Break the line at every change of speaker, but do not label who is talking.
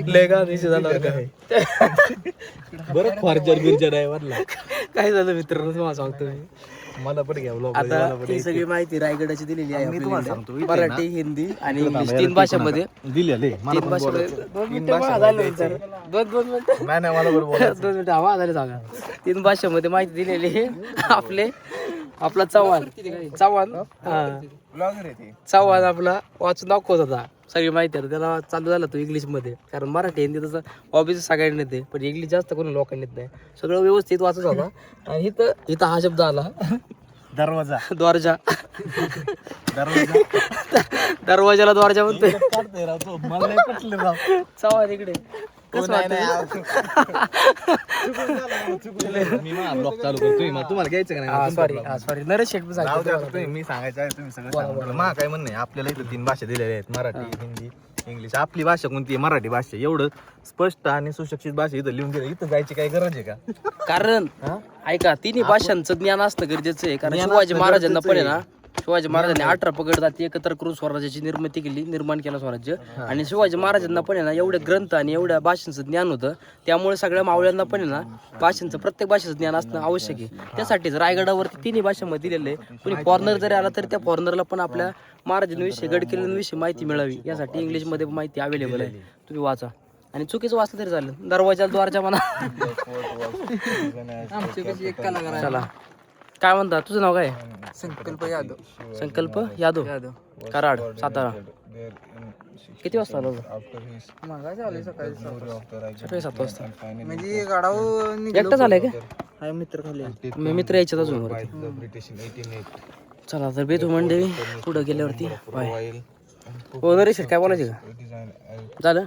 लेगा झालं काय बरं फॉर्जर बिर्जर आहे वरला काय झालं मित्रांनो तुम्हाला सांगतो मी मला पण घ्या आता ही सगळी माहिती रायगडाची दिलेली आहे मराठी हिंदी आणि इंग्लिश 3 भाषांमध्ये दिलेले दोन मिनिटं हवा झाले सांगा 3 भाषांमध्ये माहिती दिलेली आहे आपला चव्हाण आपला वाचून दाखवत होता सगळी माहिती आहे त्याला चालू झाला तो इंग्लिश मध्ये कारण मराठी हिंदी तसं ऑफिस सगळ्यांनी येते पण इंग्लिश जास्त कोणी लोकांनी येत नाही सगळं व्यवस्थित वाचत होता आणि इथं हा शब्द आला दरवाजा दरवाजाला दरवाजा म्हणतोय चव्हाण इकडे तुम्हाला घ्यायचं का नाही सॉरी नरेश शेठ मी सांगायचं आहे तुम्ही सगळं मा काय म्हणणं आपल्याला इथं 3 भाषा दिलेल्या आहेत मराठी हिंदी इंग्लिश आपली भाषा कोणती आहे मराठी भाषा एवढं स्पष्ट आणि सुशिक्षित भाषा इथं लिहून दिलं इथं जायची काही गरज आहे का कारण ऐका 3 भाषांचं ज्ञान असणं गरजेचं आहे कारण शिवाजी महाराजांना पण आहे ना शिवाजी महाराजांनी 18 पगड एकत्र करून स्वराज्याची निर्माण केलं स्वराज्य आणि शिवाजी महाराजांना पण आहे ना एवढे ग्रंथ आणि एवढ्या भाषांचं ज्ञान होतं त्यामुळे सगळ्या मावळ्यांना पण आहे ना भाषांचं प्रत्येक भाषेचं ज्ञान असणं आवश्यक आहे त्यासाठीच रायगडावरती 3 भाषांमध्ये दिलेले कोणी फॉरनर जरी आला तरी त्या फॉरनरला पण आपल्या महाराजांविषयी गडकिल्ल्यांविषयी माहिती मिळावी यासाठी इंग्लिशमध्ये माहिती अवेलेबल आहे तुम्ही वाचा आणि चुकीचं वाचलं तरी चालेल दरवाजा म्हणा चला काय म्हणता तुझं नाव काय संकल्प यादव कराड सातारा किती वाजता आलो सकाळी 7 वाजता म्हणजे एकटाच आलाय का मित्र खाली मित्र यायच्यात अजून चला तर भेटू मंडळी पुढं गेल्यावरती बाय हो नरेश काय बोलायचे का झालं